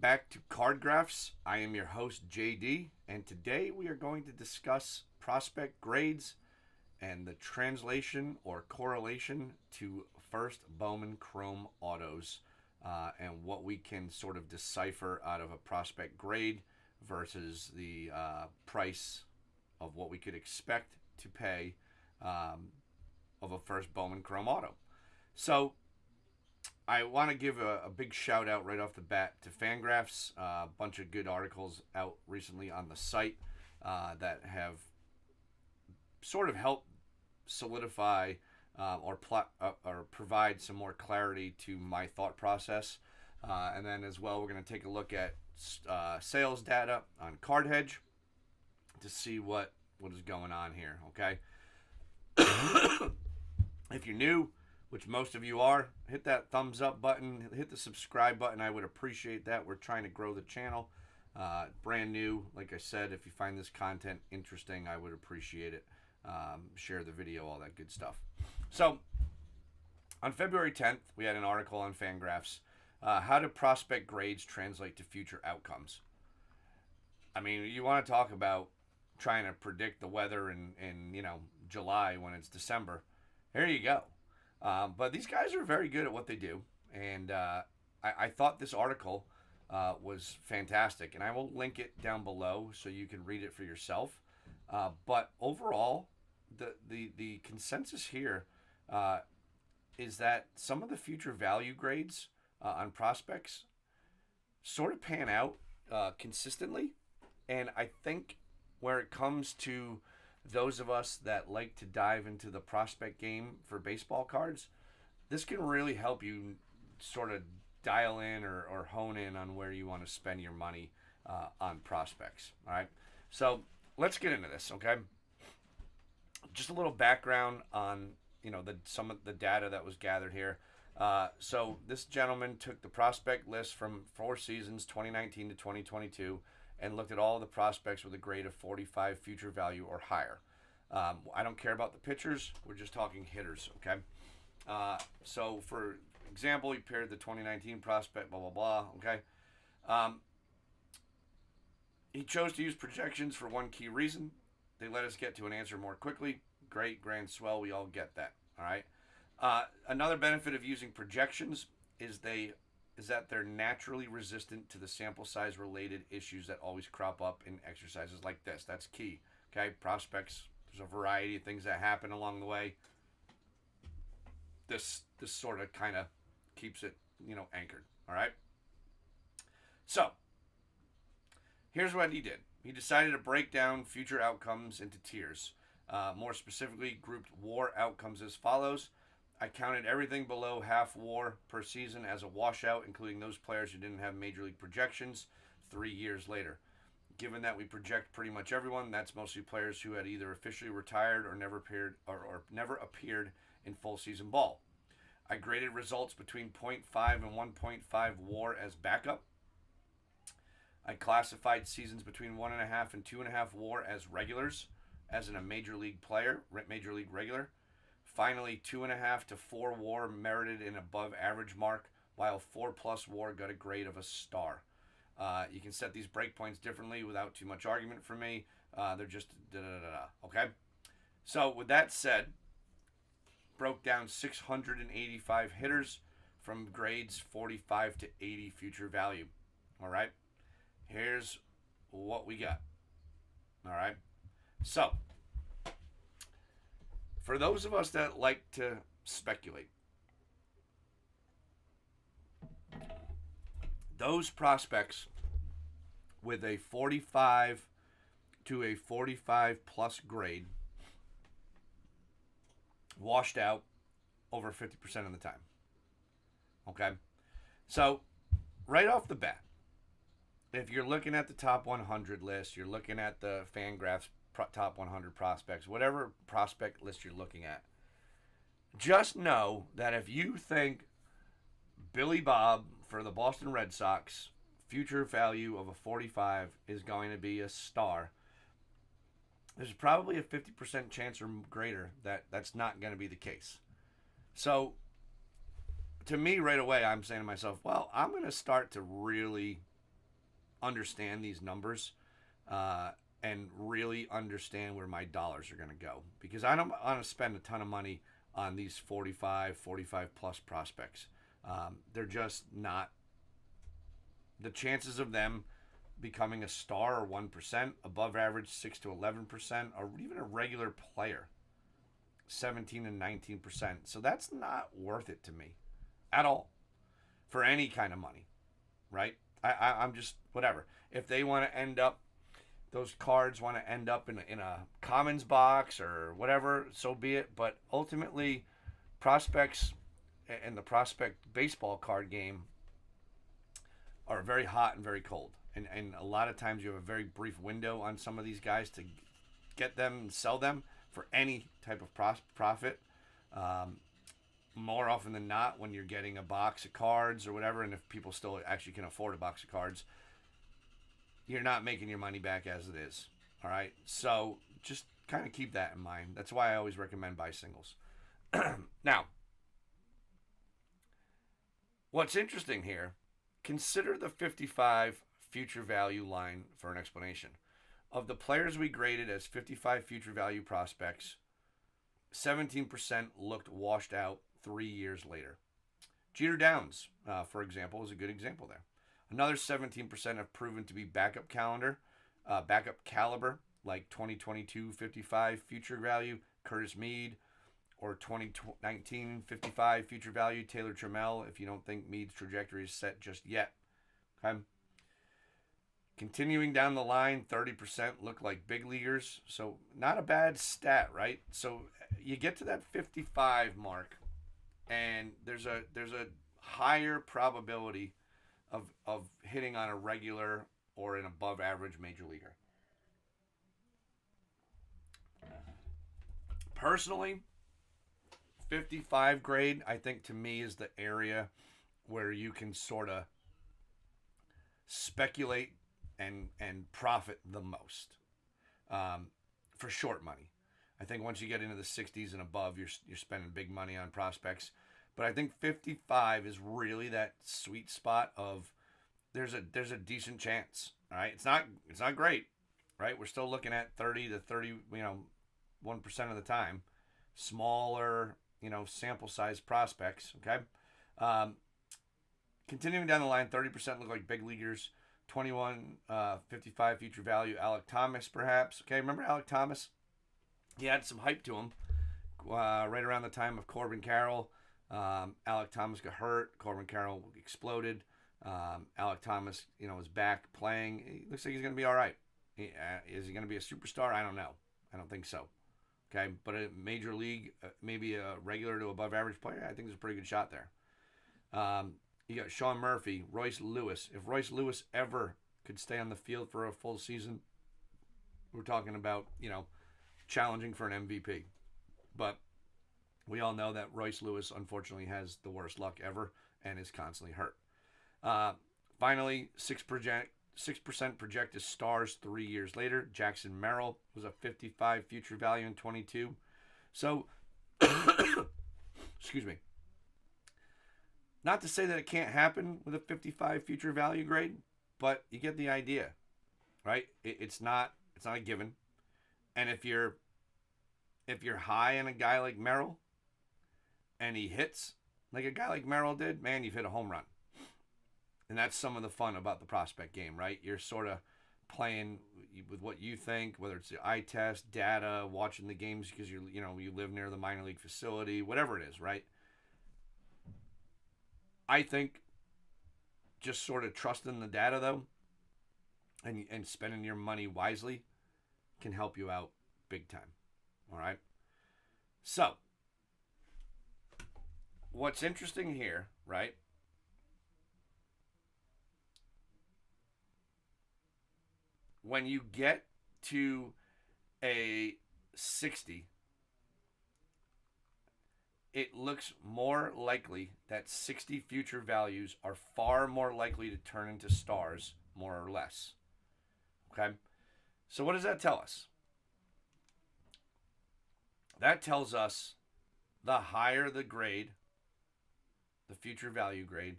back to Cardgraphs. I am your host, JD, and today we are going to discuss prospect grades and the translation or correlation to first Bowman Chrome autos and what we can sort of decipher out of a prospect grade versus the price of what we could expect to pay of a first Bowman Chrome auto. So, I want to give a big shout out right off the bat to Fangraphs. A bunch of good articles out recently on the site that have sort of helped solidify or provide some more clarity to my thought process. And then as well, we're going to take a look at sales data on CardHedge to see what is going on here. Okay, if you're new, which most of you are, hit that thumbs up button, hit the subscribe button. I would appreciate that. We're trying to grow the channel. Brand new, like I said, if you find this content interesting, I would appreciate it. Share the video, all that good stuff. So, on February 10th, we had an article on Fangraphs. How do prospect grades translate to future outcomes? I mean, you want to talk about trying to predict the weather in July when it's December. Here you go. But these guys are very good at what they do, and I thought this article was fantastic, and I will link it down below so you can read it for yourself. But overall, the consensus here is that some of the future value grades on prospects sort of pan out consistently, and I think where it comes to those of us that like to dive into the prospect game for baseball cards, this can really help you sort of dial in or hone in on where you want to spend your money on prospects. All right, so let's get into this. Okay, just a little background on some of the data that was gathered here. So this gentleman took the prospect list from 4 seasons, 2019 to 2022, and looked at all the prospects with a grade of 45 future value or higher. I don't care about the pitchers. We're just talking hitters, okay? So, for example, he paired the 2019 prospect, blah, blah, blah, okay? He chose to use projections for one key reason. They let us get to an answer more quickly. Great, grand, swell. We all get that, all right? Another benefit of using projections is that they're naturally resistant to the sample size related issues that always crop up in exercises like this. That's key. Okay, prospects, there's a variety of things that happen along the way. This sort of kind of keeps it, anchored. All right. So, here's what he did. He decided to break down future outcomes into tiers. More specifically, grouped WAR outcomes as follows. I counted everything below half WAR per season as a washout, including those players who didn't have major league projections 3 years later. Given that we project pretty much everyone, that's mostly players who had either officially retired or never appeared in full season ball. I graded results between 0.5 and 1.5 WAR as backup. I classified seasons between 1.5 and 2.5 WAR as regulars, as in a major league regular. Finally, 2.5 to 4 WAR merited an above average mark, while 4+ WAR got a grade of a star. You can set these breakpoints differently without too much argument from me. They're just da-da-da-da, okay? So, with that said, broke down 685 hitters from grades 45 to 80 future value. All right? Here's what we got. All right? So, for those of us that like to speculate, those prospects with a 45 to a 45 plus grade washed out over 50% of the time. Okay? So, right off the bat, if you're looking at the top 100 list, you're looking at the Fangraphs top 100 prospects, whatever prospect list you're looking at, just know that if you think Billy Bob for the Boston Red Sox future value of a 45 is going to be a star, there's probably a 50% chance or greater that that's not going to be the case. So, to me, right away, I'm saying to myself, well, I'm going to start to really understand these numbers and really understand where my dollars are going to go, because I don't want to spend a ton of money on these 45 plus prospects. They're just not. The chances of them becoming a star are 1%, above average 6 to 11%, or even a regular player 17 and 19%. So that's not worth it to me at all for any kind of money, right? I'm just whatever. If they want to end up, those cards want to end up in a commons box or whatever, so be it. But ultimately, prospects and the prospect baseball card game are very hot and very cold. And a lot of times you have a very brief window on some of these guys to get them and sell them for any type of profit. More often than not, when you're getting a box of cards or whatever, and if people still actually can afford a box of cards, you're not making your money back as it is. All right? So just kind of keep that in mind. That's why I always recommend buy singles. Now, what's interesting here, consider the 55 future value line for an explanation. Of the players we graded as 55 future value prospects, 17% looked washed out 3 years later. Jeter Downs, for example, is a good example there. Another 17% have proven to be backup caliber, like 2022 55 future value Curtis Mead, or 2019 55 future value Taylor Trammell, if you don't think Mead's trajectory is set just yet. Okay. Continuing down the line, 30% look like big leaguers. So not a bad stat, right? So you get to that 55 mark, and there's a higher probability of hitting on a regular or an above average major leaguer. Personally, 55 grade, I think, to me, is the area where you can sort of speculate and profit the most for short money. I think once you get into the 60s and above, you're spending big money on prospects. But I think 55 is really that sweet spot of there's a decent chance. All right, it's not great, right? We're still looking at 30 to 1% of the time, smaller sample size prospects. Okay, continuing down the line, 30% look like big leaguers. 21, 55 future value, Alec Thomas, perhaps. Okay, remember Alec Thomas? He had some hype to him right around the time of Corbin Carroll. Alec Thomas got hurt. Corbin Carroll exploded. Alec Thomas, is back playing. He looks like he's going to be all right. Is he going to be a superstar? I don't know. I don't think so. Okay, but a major league, maybe a regular to above average player, I think there's a pretty good shot there. You got Sean Murphy, Royce Lewis. If Royce Lewis ever could stay on the field for a full season, we're talking about, challenging for an MVP. But we all know that Royce Lewis, unfortunately, has the worst luck ever and is constantly hurt. Finally, 6% projected stars 3 years later. Jackson Merrill was a 55 future value in 22. So, excuse me. Not to say that it can't happen with a 55 future value grade, but you get the idea, right? It's not a given. And if you're high on a guy like Merrill and he hits like a guy like Merrill did, man, you've hit a home run. And that's some of the fun about the prospect game, right? You're sort of playing with what you think, whether it's the eye test, data, watching the games because you live near the minor league facility, whatever it is, right? I think just sort of trusting the data, though, and spending your money wisely can help you out big time. All right? So, what's interesting here, right? When you get to a 60, it looks more likely that 60 future values are far more likely to turn into stars, more or less. Okay? So what does that tell us? That tells us the higher the grade, the future value grade,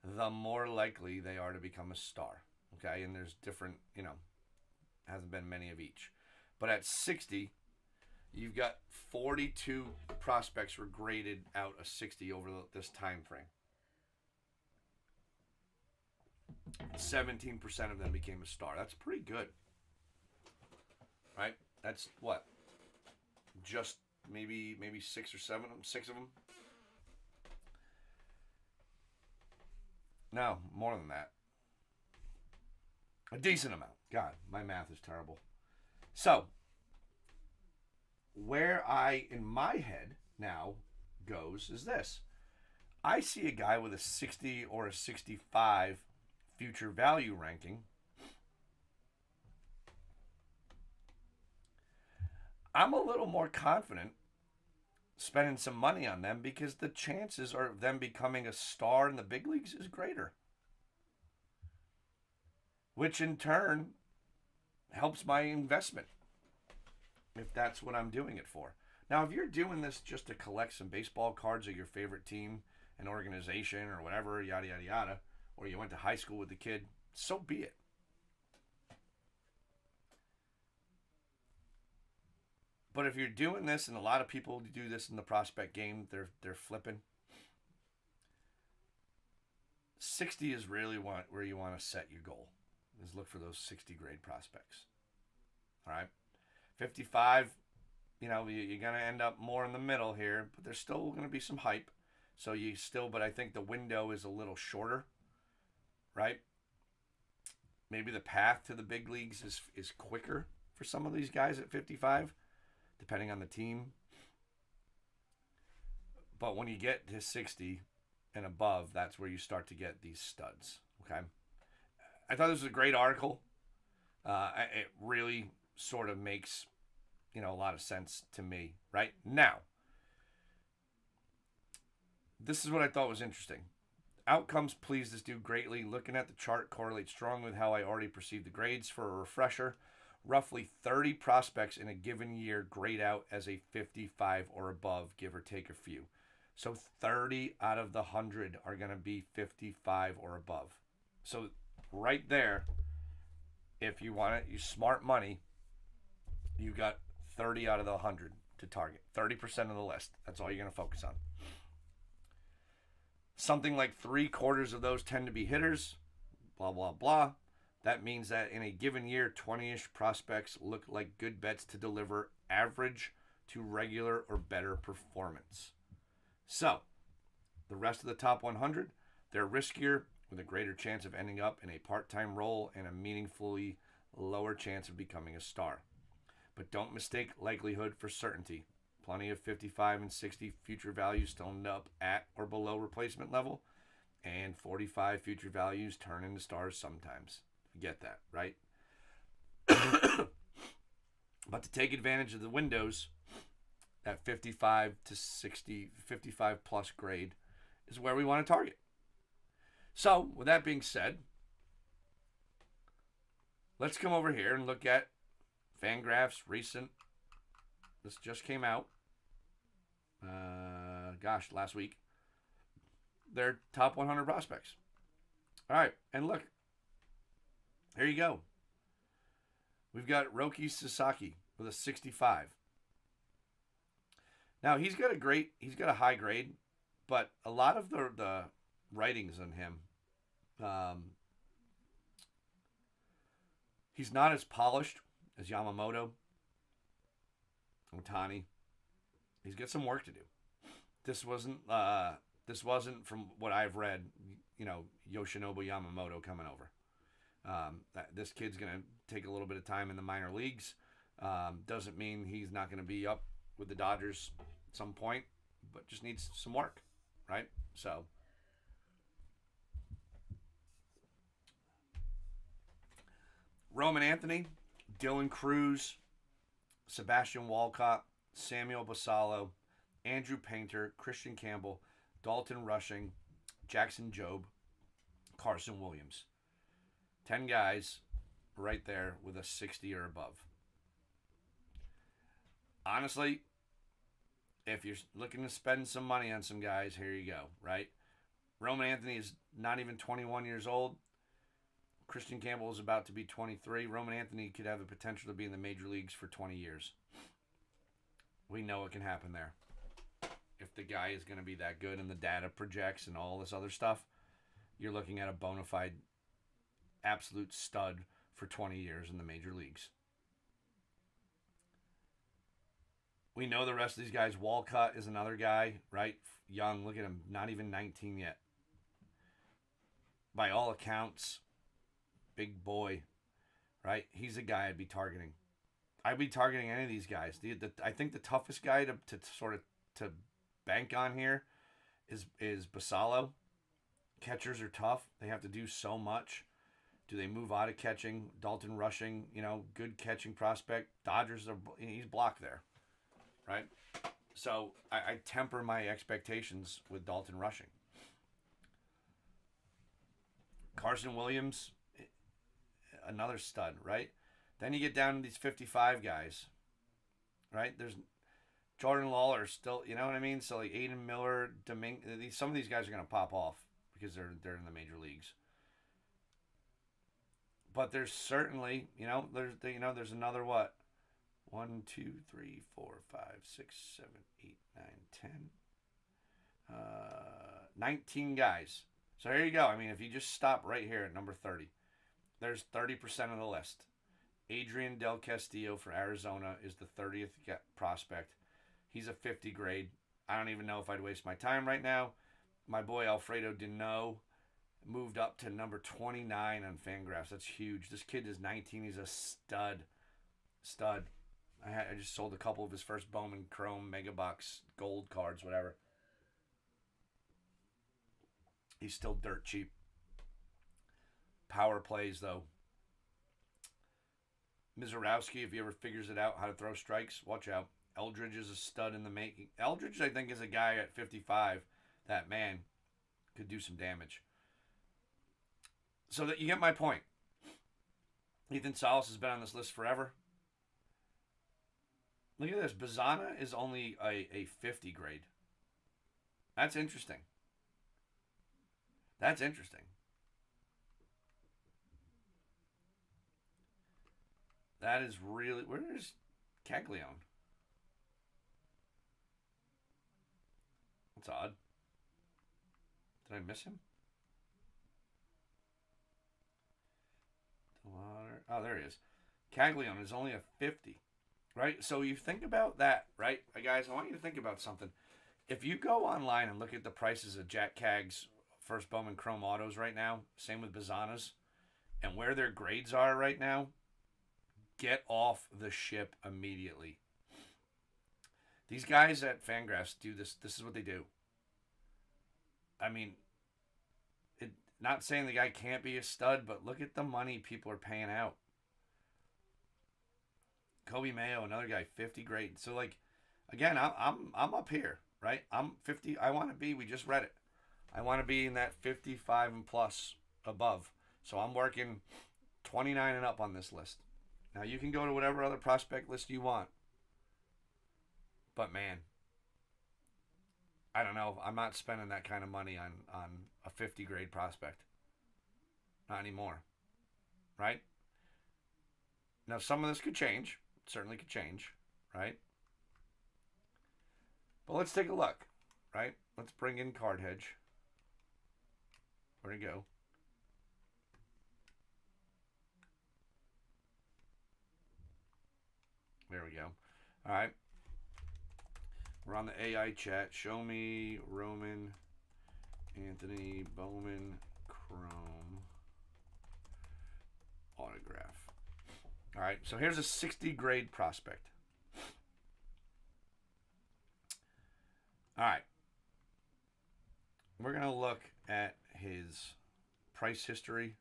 the more likely they are to become a star. Okay, and there's different, hasn't been many of each. But at 60, you've got 42 prospects were graded out a 60 over this time frame. 17% of them became a star. That's pretty good, right? That's what? Just maybe 6 or 7 of them, 6 of them. No, more than that. A decent amount. God, my math is terrible. So, where I, in my head now, goes is this. I see a guy with a 60 or a 65 future value ranking. I'm a little more confident spending some money on them because the chances of them becoming a star in the big leagues is greater. Which in turn helps my investment if that's what I'm doing it for. Now, if you're doing this just to collect some baseball cards of your favorite team and organization or whatever, yada, yada, yada, or you went to high school with the kid, so be it. But if you're doing this, and a lot of people do this in the prospect game, they're flipping. 60 is really where you want to set your goal, is look for those 60 grade prospects. All right? 55, you're going to end up more in the middle here, but there's still going to be some hype. So but I think the window is a little shorter, right? Maybe the path to the big leagues is quicker for some of these guys at 55, depending on the team. But when you get to 60 and above, that's where you start to get these studs, okay? I thought this was a great article. It really sort of makes, a lot of sense to me, right? Now, this is what I thought was interesting. Outcomes pleased this dude greatly. Looking at the chart correlates strongly with how I already perceived the grades. For a refresher, roughly 30 prospects in a given year grade out as a 55 or above, give or take a few. So 30 out of the 100 are going to be 55 or above. So right there, if you want it, you smart money, you got 30 out of the 100 to target. 30% of the list. That's all you're going to focus on. Something like 3/4 of those tend to be hitters, blah, blah, blah. That means that in a given year, 20-ish prospects look like good bets to deliver average to regular or better performance. So, the rest of the top 100, they're riskier with a greater chance of ending up in a part-time role and a meaningfully lower chance of becoming a star. But don't mistake likelihood for certainty. Plenty of 55 and 60 future values still end up at or below replacement level, and 45 future values turn into stars sometimes. You get that, right? But to take advantage of the windows, that 55 to 60, 55 plus grade is where we want to target. So, with that being said, let's come over here and look at Fangraphs recent. This just came out. Last week. Their top 100 prospects. All right, and look. Here you go. We've got Roki Sasaki with a 65. Now, he's got a high grade, but a lot of the writings on him, he's not as polished as Yamamoto, Otani. He's got some work to do. This wasn't from what I've read, Yoshinobu Yamamoto coming over. This kid's going to take a little bit of time in the minor leagues. Doesn't mean he's not going to be up with the Dodgers at some point, but just needs some work, right? So, Roman Anthony, Dylan Cruz, Sebastian Walcott, Samuel Basallo, Andrew Painter, Christian Campbell, Dalton Rushing, Jackson Jobe, Carson Williams. 10 guys right there with a 60 or above. Honestly, if you're looking to spend some money on some guys, here you go, right? Roman Anthony is not even 21 years old. Christian Campbell is about to be 23. Roman Anthony could have the potential to be in the major leagues for 20 years. We know it can happen there. If the guy is going to be that good and the data projects and all this other stuff, you're looking at a bona fide absolute stud for 20 years in the major leagues. We know the rest of these guys. Walcott is another guy, right? Young, look at him, not even 19 yet. By all accounts, big boy, right? He's a guy I'd be targeting. I'd be targeting any of these guys. I think the toughest guy to sort of to bank on here is Basallo. Catchers are tough. They have to do so much. Do they move out of catching? Dalton Rushing, good catching prospect. Dodgers he's blocked there, right? So I temper my expectations with Dalton Rushing. Carson Williams, another stud, right? Then you get down to these 55 guys, right? There's Jordan Lawler still, you know what I mean? So like Aiden Miller, some of these guys are going to pop off because they're in the major leagues. But there's certainly, there's another what? 1, 2, 3, 4, 5, 6, 7, 8, 9, 10. 19 guys. So here you go. I mean, if you just stop right here at number 30, there's 30% of the list. Adrian Del Castillo for Arizona is the 30th prospect. He's a 50 grade. I don't even know if I'd waste my time right now. My boy Alfredo Deneau moved up to number 29 on Fangraphs. That's huge. This kid is 19. He's a stud. I just sold a couple of his first Bowman Chrome Mega Box gold cards, whatever. He's still dirt cheap. Power plays, though. Mizorowski, if he ever figures it out how to throw strikes, watch out. Eldridge is a stud in the making. Eldridge, I think, is a guy at 55 that, man, could do some damage. So that you get my point. Ethan Salas has been on this list forever. Look at this. Bazana is only a 50 grade. That's interesting. That's interesting. That is really... Where's Caglione? That's odd. Did I miss him? Oh, there he is. Caglione is only a 50. Right? So you think about that, right? Guys, I want you to think about something. If you go online and look at the prices of Jack Cagg's first Bowman Chrome autos right now, same with Bazana's, and where their grades are right now, get off the ship immediately. These guys at Fangraphs do this. This is what they do. I mean, not saying the guy can't be a stud, but look at the money people are paying out. Kobe Mayo, another guy, 50 grade. So like, again, I'm up here, right? I'm 50. I want to be. We just read it. I want to be in that 55 and plus above. So I'm working 29 and up on this list. Now you can go to whatever other prospect list you want. But man, I don't know. I'm not spending that kind of money on a 50 grade prospect. Not anymore. Right? Now some of this could change. Certainly could change. Right? But let's take a look. Right? Let's bring in Card Hedge. Where'd it go? There we go. All right. We're on the AI chat. Show me Roman Anthony Bowman Chrome autograph. All right. So here's a 60 grade prospect. All right. We're going to look at his price history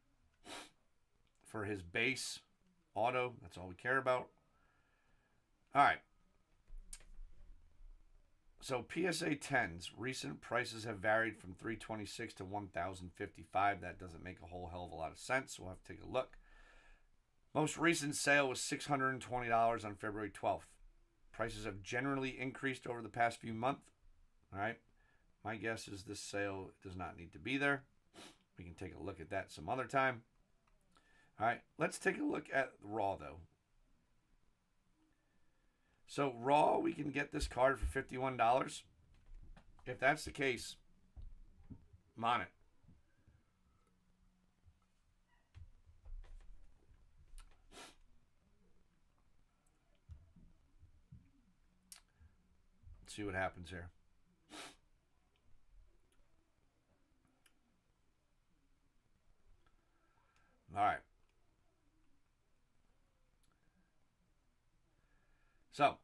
for his base auto. That's all we care about. All right. So PSA 10s, recent prices have varied from $326 to $1,055. That doesn't make a whole hell of a lot of sense. So we'll have to take a look. Most recent sale was $620 on February 12th. Prices have generally increased over the past few months. All right. My guess is this sale does not need to be there. We can take a look at that some other time. All right, let's take a look at Raw, though. So, Raw, we can get this card for $51. If that's the case, I'm on it. Let's see what happens here. All right. So,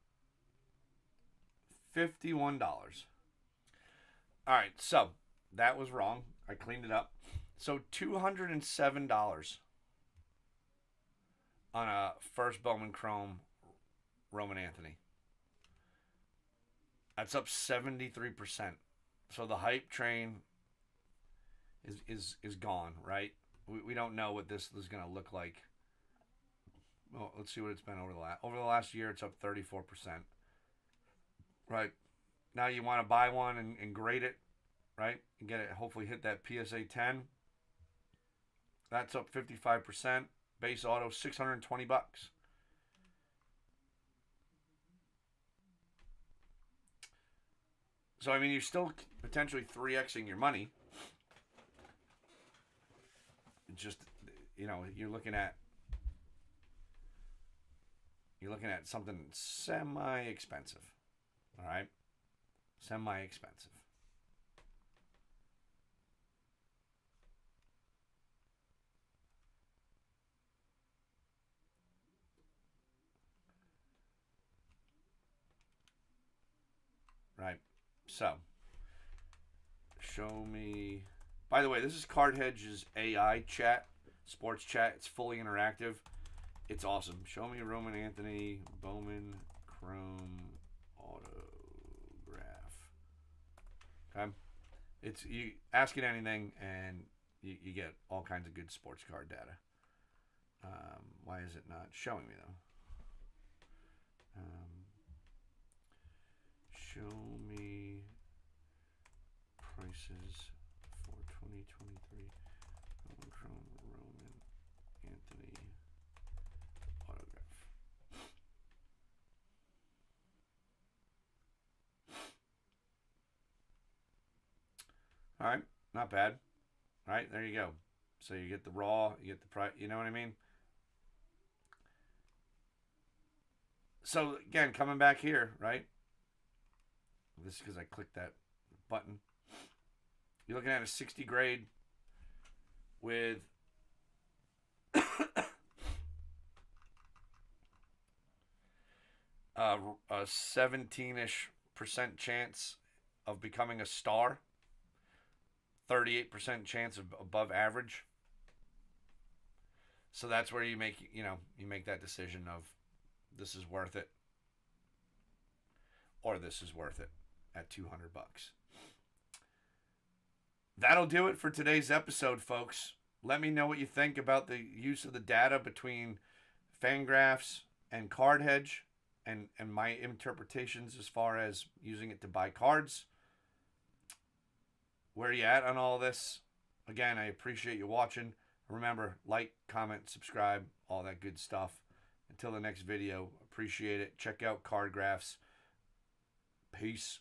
$51. All right, so that was wrong. I cleaned it up. So, $207 on a first Bowman Chrome Roman Anthony. That's up 73%. So the hype train is gone, right? We don't know what this is going to look like. Well, let's see what it's been over the last year. It's up 34%. Right now, you want to buy one and grade it, right? And get it. Hopefully, hit that PSA 10. That's up 55%. Base auto, $620. So I mean, you're still potentially 3xing your money. Just, you know, you're looking at something semi-expensive. All right, semi-expensive. Right. So, show me. By the way, this is Card Hedge's AI chat, sports chat. It's fully interactive. It's awesome. Show me Roman Anthony Bowman Chrome autograph. Okay. It's you ask it anything, and you get all kinds of good sports card data. Why is it not showing me though? Show me prices for 2023 Roman Anthony autograph. All right, not bad. All right, there you go. So you get the raw, you get the price. You know what I mean? So again, coming back here, right? This is because I clicked that button. You're looking at a 60 grade with a 17-ish% chance of becoming a star. 38% chance of above average. So that's where you make that decision of this is worth it or this is worth it at $200. That'll do it for today's episode, folks. Let me know what you think about the use of the data between Fangraphs and Card Hedge and my interpretations as far as using it to buy cards. Where are you at on all this? Again, I appreciate you watching. Remember, like, comment, subscribe, all that good stuff. Until the next video, appreciate it. Check out Card Graphs. Peace.